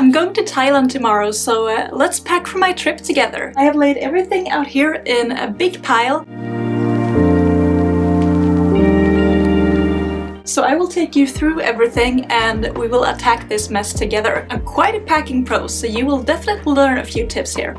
I'm going to Thailand tomorrow, so let's pack for my trip together. I have laid everything out here in a big pile. So I will take you through everything and we will attack this mess together. I'm quite a packing pro, so you will definitely learn a few tips here.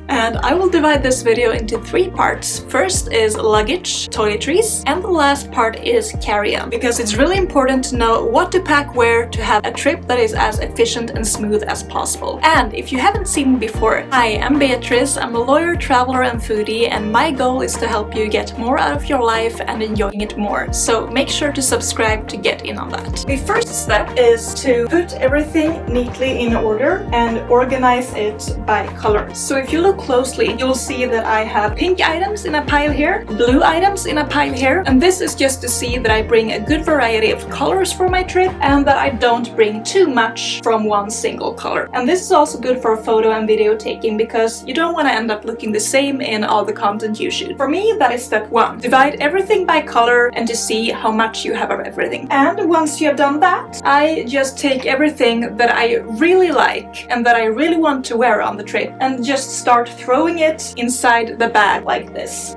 And I will divide this video into 3 parts. First is luggage, toiletries, and the last part is carry-on. Because it's really important to know what to pack where to have a trip that is as efficient and smooth as possible. And if you haven't seen me before, hi, I'm Beatrice. I'm a lawyer, traveler, and foodie, and my goal is to help you get more out of your life and enjoying it more. So make sure to subscribe to get in on that. The first step is to put everything neatly in order and organize it by color. So if you look closely, you'll see that I have pink items in a pile here, blue items in a pile here, and this is just to see that I bring a good variety of colors for my trip and that I don't bring too much from one single color. And this is also good for photo and video taking because you don't want to end up looking the same in all the content you shoot. For me, that is step 1. Divide everything by color and to see how much you have of everything. And once you have done that, I just take everything that I really like and that I really want to wear on the trip and just start throwing it inside the bag like this.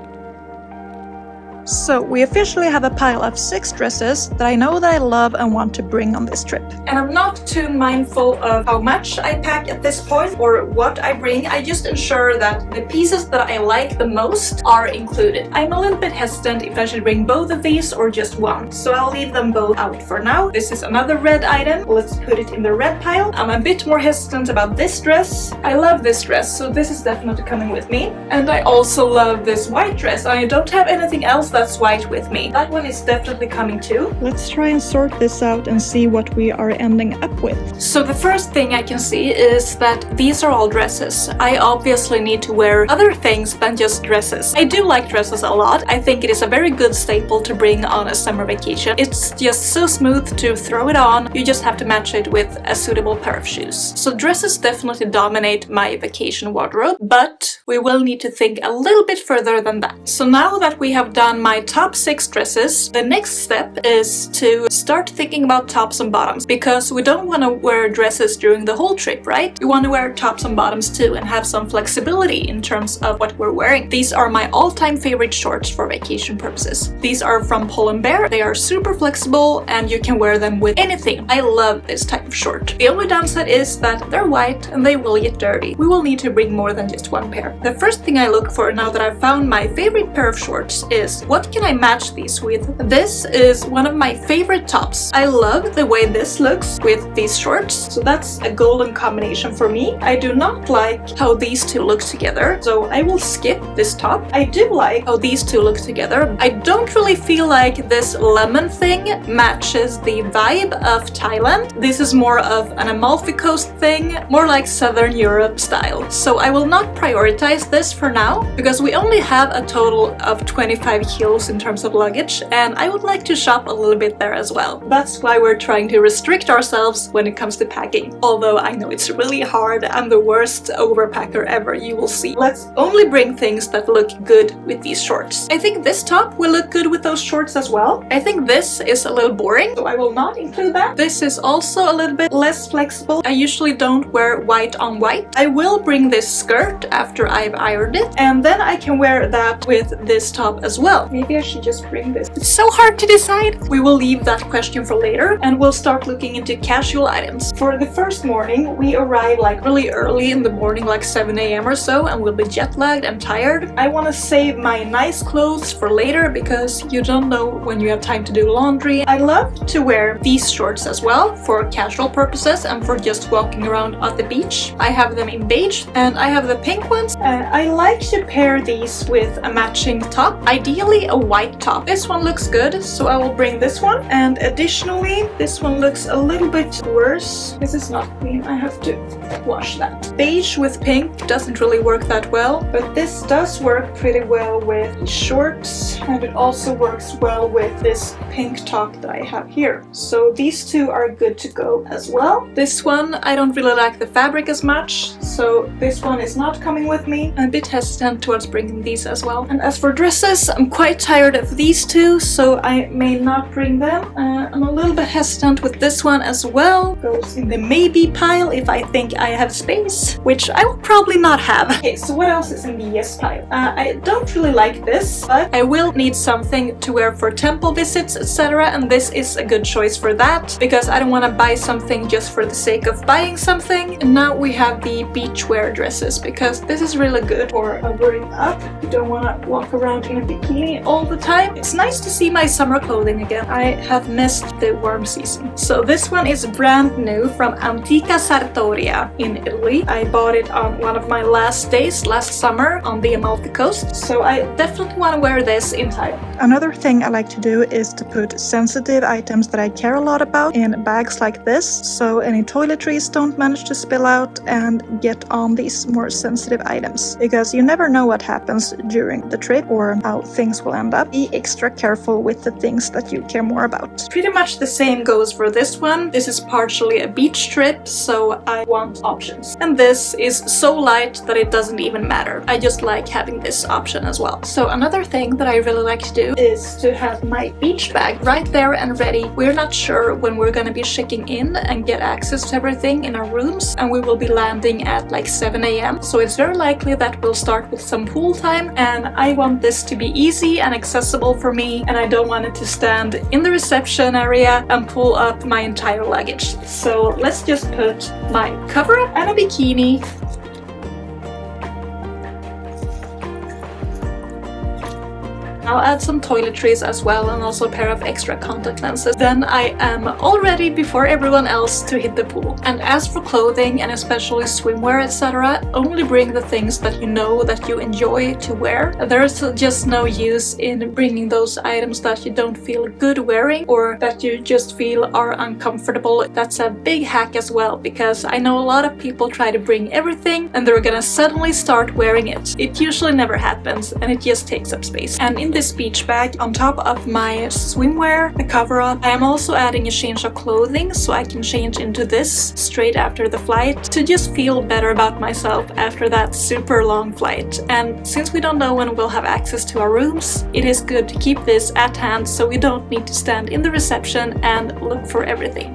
So we officially have a pile of 6 dresses that I know that I love and want to bring on this trip. And I'm not too mindful of how much I pack at this point or what I bring. I just ensure that the pieces that I like the most are included. I'm a little bit hesitant if I should bring both of these or just one, so I'll leave them both out for now. This is another red item. Let's put it in the red pile. I'm a bit more hesitant about this dress. I love this dress, so this is definitely coming with me. And I also love this white dress. I don't have anything else that's white with me. That one is definitely coming too. Let's try and sort this out and see what we are ending up with. So the first thing I can see is that these are all dresses. I obviously need to wear other things than just dresses. I do like dresses a lot. I think it is a very good staple to bring on a summer vacation. It's just so smooth to throw it on. You just have to match it with a suitable pair of shoes. So dresses definitely dominate my vacation wardrobe, but we will need to think a little bit further than that. So now that we have done my top 6 dresses, the next step is to start thinking about tops and bottoms, because we don't want to wear dresses during the whole trip, right? We want to wear tops and bottoms too and have some flexibility in terms of what we're wearing. These are my all-time favorite shorts for vacation purposes. These are from Pull & Bear. They are super flexible and you can wear them with anything. I love this type of short. The only downside is that they're white and they will get dirty. We will need to bring more than just one pair. The first thing I look for now that I've found my favorite pair of shorts is what can I match these with? This is one of my favorite tops. I love the way this looks with these shorts, so that's a golden combination for me. I do not like how these two look together, so I will skip this top. I do like how these two look together. I don't really feel like this lemon thing matches the vibe of Thailand. This is more of an Amalfi Coast thing, more like Southern Europe style. So I will not prioritize this for now because we only have a total of 25 kilos in terms of luggage, and I would like to shop a little bit there as well. That's why we're trying to restrict ourselves when it comes to packing. Although I know it's really hard. I'm the worst overpacker ever, you will see. Let's only bring things that look good with these shorts. I think this top will look good with those shorts as well. I think this is a little boring, so I will not include that. This is also a little bit less flexible. I usually don't wear white on white. I will bring this skirt after I've ironed it, and then I can wear that with this top as well. Maybe I should just bring this. It's so hard to decide. We will leave that question for later and we'll start looking into casual items. For the first morning, we arrive like really early in the morning, like 7 a.m. or so, and we'll be jet lagged and tired. I want to save my nice clothes for later because you don't know when you have time to do laundry. I love to wear these shorts as well for casual purposes and for just walking around at the beach. I have them in beige and I have the pink ones. I like to pair these with a matching top, ideally a white top. This one looks good, so I will bring this one. And additionally, this one looks a little bit worse. This is not clean. I have to wash that. Beige with pink doesn't really work that well, but this does work pretty well with shorts, and it also works well with this pink top that I have here. So these two are good to go as well. This one, I don't really like the fabric as much, so this one is not coming with me. I'm a bit hesitant towards bringing these as well. And as for dresses, I'm quite quite tired of these two, so I may not bring them. I'm a little bit hesitant with this one as well. Goes in the maybe pile if I think I have space, which I will probably not have. Okay, so what else is in the yes pile? I don't really like this, but I will need something to wear for temple visits, etc. And this is a good choice for that, because I don't want to buy something just for the sake of buying something. And now we have the beachwear dresses, because this is really good for covering up. You don't want to walk around in a bikini all the time. It's nice to see my summer clothing again. I have missed the warm season. So this one is brand new from Antica Sartoria in Italy. I bought it on one of my last days last summer on the Amalfi Coast, so I definitely want to wear this in Thailand. Another thing I like to do is to put sensitive items that I care a lot about in bags like this, so any toiletries don't manage to spill out and get on these more sensitive items, because you never know what happens during the trip or how things will end up. Be extra careful with the things that you care more about. Pretty much the same goes for this one. This is partially a beach trip, so I want options. And this is so light that it doesn't even matter. I just like having this option as well. So another thing that I really like to do is to have my beach bag right there and ready. We're not sure when we're gonna be checking in and get access to everything in our rooms, and we will be landing at like 7 a.m. So it's very likely that we'll start with some pool time, and I want this to be easy and accessible for me, and I don't want it to stand in the reception area and pull up my entire luggage. So let's just put my cover-up and a bikini. I'll add some toiletries as well, and also a pair of extra contact lenses. Then I am all ready before everyone else to hit the pool. And as for clothing, and especially swimwear, etc., only bring the things that you know that you enjoy to wear. There's just no use in bringing those items that you don't feel good wearing, or that you just feel are uncomfortable. That's a big hack as well, because I know a lot of people try to bring everything and they're gonna suddenly start wearing it. It usually never happens, and it just takes up space. And in this beach bag, on top of my swimwear, the cover-up, I am also adding a change of clothing, so I can change into this straight after the flight to just feel better about myself after that super long flight. And since we don't know when we'll have access to our rooms, it is good to keep this at hand so we don't need to stand in the reception and look for everything.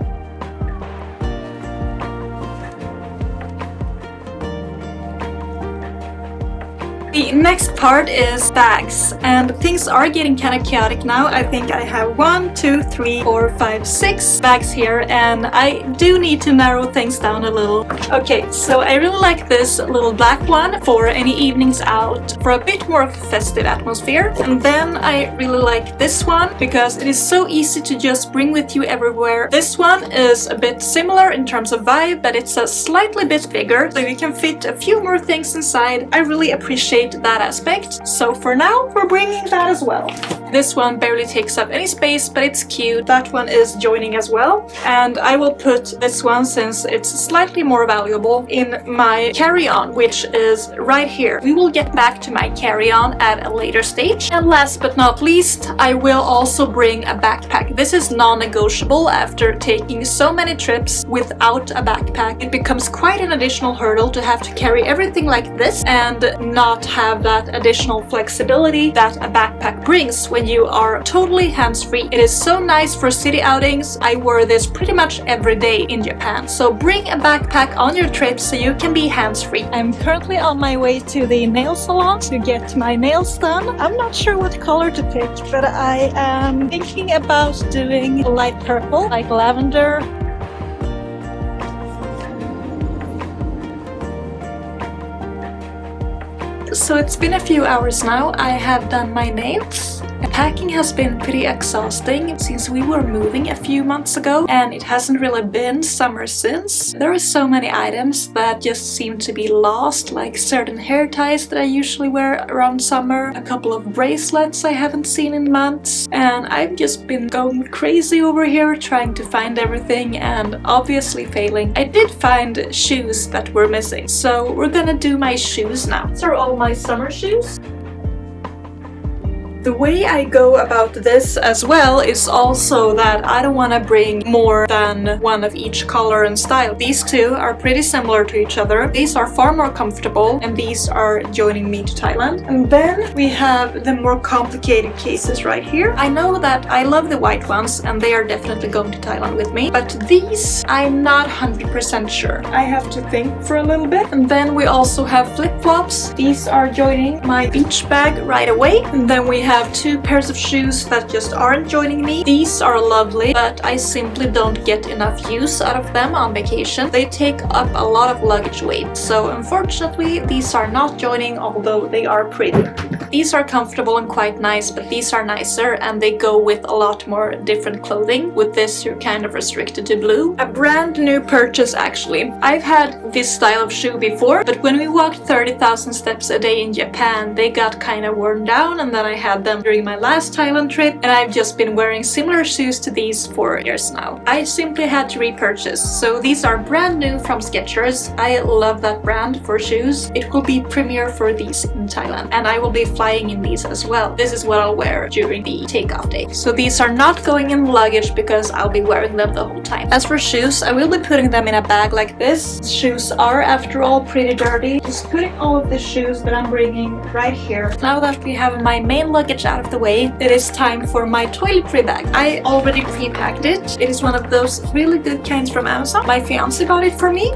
The next part is bags, and things are getting kind of chaotic now. I think I have 1, 2, 3, 4, 5, 6 bags here, and I do need to narrow things down a little. Okay, so I really like this little black one for any evenings out, for a bit more of a festive atmosphere. And then I really like this one because it is so easy to just bring with you everywhere. This one is a bit similar in terms of vibe, but it's a slightly bit bigger, so you can fit a few more things inside. I really appreciate that aspect, so for now we're bringing that as well. This one barely takes up any space, but it's cute. That one is joining as well, and I will put this one, since it's slightly more valuable, in my carry-on, which is right here. We will get back to my carry-on at a later stage. And last but not least, I will also bring a backpack. This is non-negotiable. After taking so many trips without a backpack, it becomes quite an additional hurdle to have to carry everything like this and not have that additional flexibility that a backpack brings when you are totally hands-free. It is so nice for city outings. I wear this pretty much every day in Japan. So bring a backpack on your trip so you can be hands-free. I'm currently on my way to the nail salon to get my nails done. I'm not sure what color to pick, but I am thinking about doing light purple, like lavender. So it's been a few hours now. I have done my nails. Packing has been pretty exhausting since we were moving a few months ago, and it hasn't really been summer since. There are so many items that just seem to be lost, like certain hair ties that I usually wear around summer, a couple of bracelets I haven't seen in months, and I've just been going crazy over here trying to find everything and obviously failing. I did find shoes that were missing, so we're gonna do my shoes now. These are all my summer shoes. The way I go about this as well is also that I don't want to bring more than one of each color and style. These two are pretty similar to each other. These are far more comfortable, and these are joining me to Thailand. And then we have the more complicated cases right here. I know that I love the white ones and they are definitely going to Thailand with me, but these I'm not 100% sure. I have to think for a little bit. And then we also have flip-flops. These are joining my beach bag right away. And then we have two pairs of shoes that just aren't joining me. These are lovely, but I simply don't get enough use out of them on vacation. They take up a lot of luggage weight, so unfortunately these are not joining, although they are pretty. These are comfortable and quite nice, but these are nicer and they go with a lot more different clothing. With this you're kind of restricted to blue. A brand new purchase actually. I've had this style of shoe before, but when we walked 30,000 steps a day in Japan, they got kind of worn down, and then I had them during my last Thailand trip, and I've just been wearing similar shoes to these for years now. I simply had to repurchase. So these are brand new from Skechers. I love that brand for shoes. It will be premiere for these in Thailand, and I will be flying in these as well. This is what I'll wear during the takeoff day. So these are not going in luggage because I'll be wearing them the whole time. As for shoes, I will be putting them in a bag like this. Shoes are after all pretty dirty. Just putting all of the shoes that I'm bringing right here. Now that we have my main luggage out of the way, it is time for my toiletry bag. I already pre-packed it. It is one of those really good kinds from Amazon. My fiance bought it for me.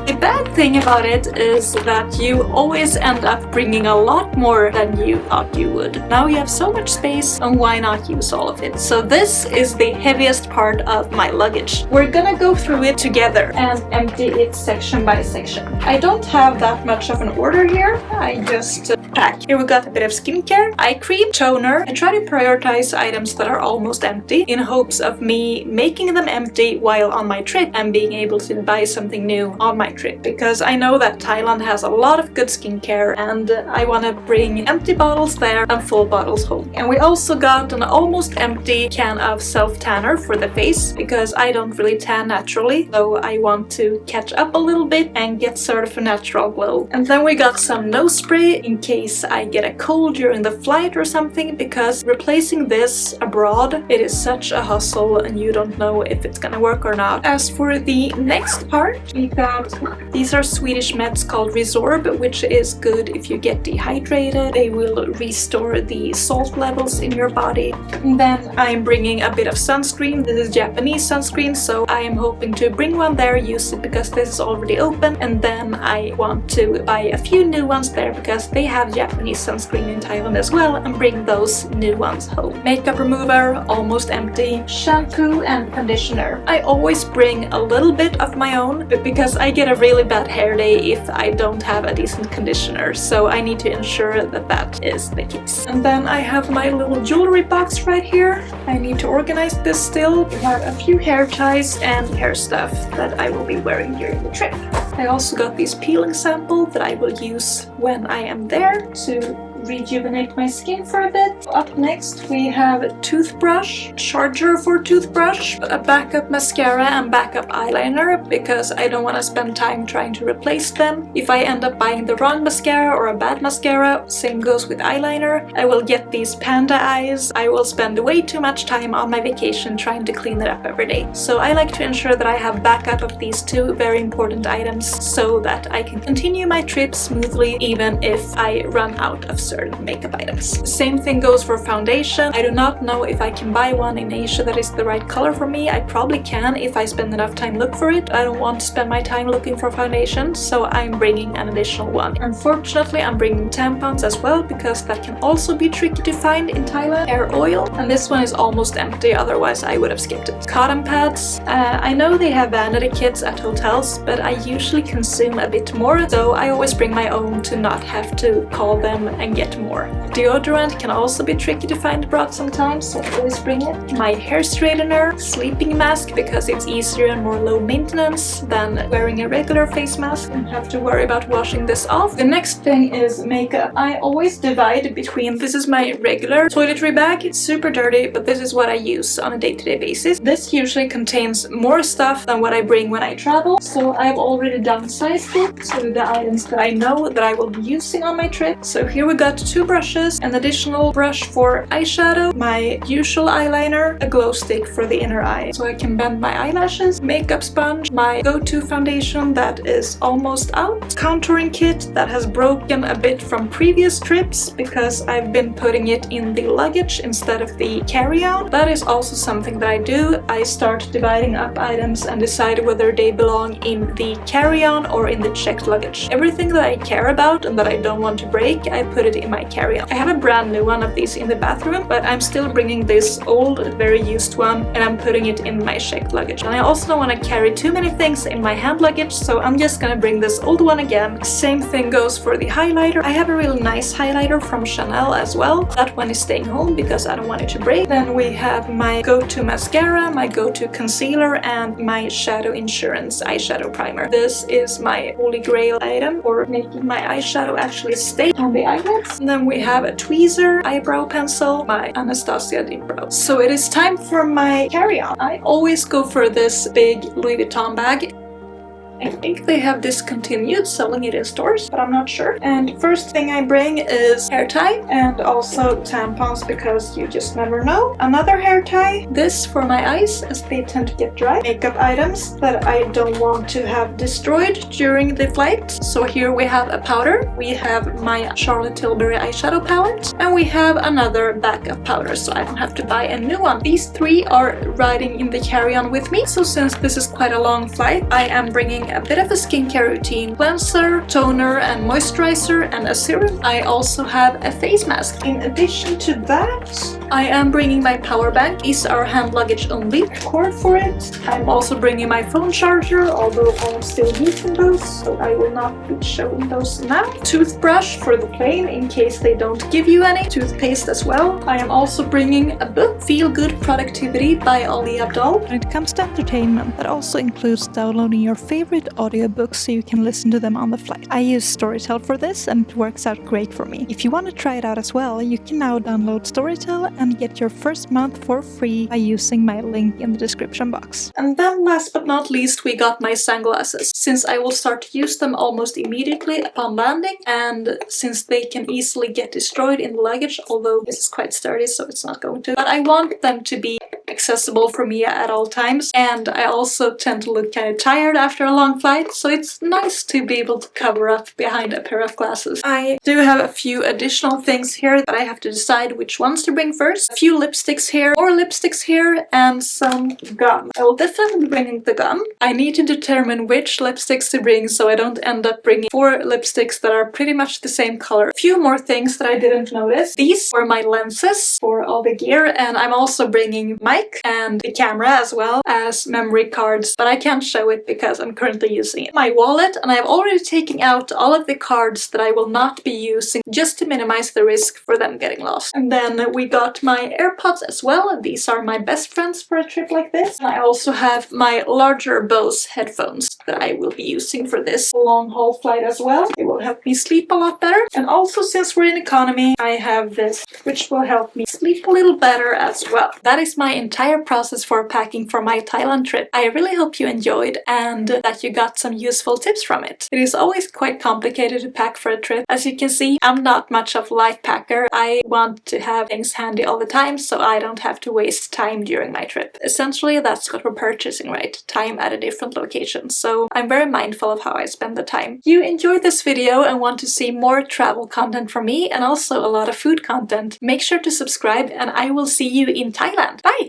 The bad thing about it is that you always end up bringing a lot more than you thought you would. Now you have so much space, and why not use all of it? So this is the heaviest part of my luggage. We're gonna go through it together and empty it section by section. I don't have that much of an order here. I just pack. Here we got a bit of skincare, eye cream, toner. I try to prioritize items that are almost empty in hopes of me making them empty while on my trip and being able to buy something new on my trip, because I know that Thailand has a lot of good skincare and I want to bring empty bottles there and full bottles home. And we also got an almost empty can of self-tanner for the face, because I don't really tan naturally, so I want to catch up a little bit and get sort of a natural glow. And then we got some nose spray in case I get a cold during the flight or something, because replacing this abroad, it is such a hustle and you don't know if it's gonna work or not. As for the next part, we got these are Swedish meds called Resorb, which is good if you get dehydrated. They will restore the salt levels in your body. And then I'm bringing a bit of sunscreen. This is Japanese sunscreen, so I am hoping to bring one there, use it because this is already open, and then I want to buy a few new ones there because they have Japanese sunscreen in Thailand as well, and bring those new ones home. Makeup remover, almost empty. Shampoo and conditioner. I always bring a little bit of my own, but because I get a really bad hair day if I don't have a decent conditioner, so I need to ensure that that is the case. And then I have my little jewelry box right here. I need to organize this still. We have a few hair ties and hair stuff that I will be wearing during the trip. I also got this peeling sample that I will use when I am there to rejuvenate my skin for a bit. Up next we have a toothbrush, charger for toothbrush, a backup mascara and backup eyeliner, because I don't want to spend time trying to replace them. If I end up buying the wrong mascara or a bad mascara, same goes with eyeliner. I will get these panda eyes. I will spend way too much time on my vacation trying to clean it up every day. So I like to ensure that I have backup of these two very important items so that I can continue my trip smoothly even if I run out of certain makeup items. Same thing goes for foundation. I do not know if I can buy one in Asia that is the right color for me. I probably can if I spend enough time look for it. I don't want to spend my time looking for foundation, so I'm bringing an additional one. Unfortunately, I'm bringing tampons as well, because that can also be tricky to find in Thailand. Hair oil, and this one is almost empty, otherwise I would have skipped it. Cotton pads. I know they have vanity kits at hotels, but I usually consume a bit more, so I always bring my own to not have to call them and get more. Deodorant can also be tricky to find abroad sometimes, so I always bring it. My hair straightener, sleeping mask, because it's easier and more low maintenance than wearing a regular face mask and have to worry about washing this off. The next thing is makeup. I always divide between, this is my regular toiletry bag, it's super dirty, but this is what I use on a day-to-day basis. This usually contains more stuff than what I bring when I travel, so I've already downsized it to the items that I know that I will be using on my trip. So here we got got 2 brushes, an additional brush for eyeshadow, my usual eyeliner, a glow stick for the inner eye so I can bend my eyelashes, makeup sponge, my go-to foundation that is almost out, contouring kit that has broken a bit from previous trips because I've been putting it in the luggage instead of the carry-on. That is also something that I do. I start dividing up items and decide whether they belong in the carry-on or in the checked luggage. Everything that I care about and that I don't want to break, I put it in my carry-on. I have a brand new one of these in the bathroom, but I'm still bringing this old, very used one and I'm putting it in my checked luggage. And I also don't want to carry too many things in my hand luggage, so I'm just gonna bring this old one again. Same thing goes for the highlighter. I have a really nice highlighter from Chanel as well. That one is staying home because I don't want it to break. Then we have my go-to mascara, my go-to concealer, and my Shadow Insurance eyeshadow primer. This is my holy grail item for making my eyeshadow actually stay on the eyelids. And then we have a tweezer eyebrow pencil, my Anastasia Deep Brow. So it is time for my carry-on. I always go for this big Louis Vuitton bag. I think they have discontinued selling it in stores, but I'm not sure. And first thing I bring is hair tie and also tampons because you just never know. Another hair tie, this for my eyes as they tend to get dry. Makeup items that I don't want to have destroyed during the flight. So here we have a powder, we have my Charlotte Tilbury eyeshadow palette, and we have another backup powder so I don't have to buy a new one. These 3 are riding in the carry-on with me. So since this is quite a long flight, I am bringing a bit of a skincare routine, cleanser, toner and moisturizer, and a serum. I also have a face mask. In addition to that, I am bringing my power bank. These are hand luggage only. Cord for it. I'm also bringing my phone charger, although I'm still using those, so I will not be showing those now. Toothbrush for the plane in case they don't give you any. Toothpaste as well. I am also bringing a book, Feel Good Productivity by Ali Abdaal. When it comes to entertainment, that also includes downloading your favorite audiobooks so you can listen to them on the flight. I use Storytel for this and it works out great for me. If you want to try it out as well, you can now download Storytel and get your first month for free by using my link in the description box. And then last but not least, we got my sunglasses. Since I will start to use them almost immediately upon landing, and since they can easily get destroyed in the luggage, although this is quite sturdy so it's not going to, but I want them to be accessible for me at all times, and I also tend to look kind of tired after a long flight, so it's nice to be able to cover up behind a pair of glasses. I do have a few additional things here that I have to decide which ones to bring first. A few lipsticks here, more lipsticks here, and some gum. I will definitely be bringing the gum. I need to determine which lipsticks to bring so I don't end up bringing 4 lipsticks that are pretty much the same color. A few more things that I didn't notice. These were my lenses for all the gear, and I'm also bringing mic and the camera as well as memory cards, but I can't show it because I'm currently using it. My wallet, and I've already taken out all of the cards that I will not be using just to minimize the risk for them getting lost. And then we got my AirPods as well. These are my best friends for a trip like this. And I also have my larger Bose headphones that I will be using for this long haul flight as well. It will help me sleep a lot better. And also, since we're in economy, I have this, which will help me sleep a little better as well. That is my entire process for packing for my Thailand trip. I really hope you enjoyed and that you got some useful tips from it. It is always quite complicated to pack for a trip. As you can see, I'm not much of a light packer. I want to have things handy all the time so I don't have to waste time during my trip. Essentially, that's what we're purchasing, right? Time at a different location. So I'm very mindful of how I spend the time. If you enjoyed this video and want to see more travel content from me and also a lot of food content, make sure to subscribe and I will see you in Thailand. Bye!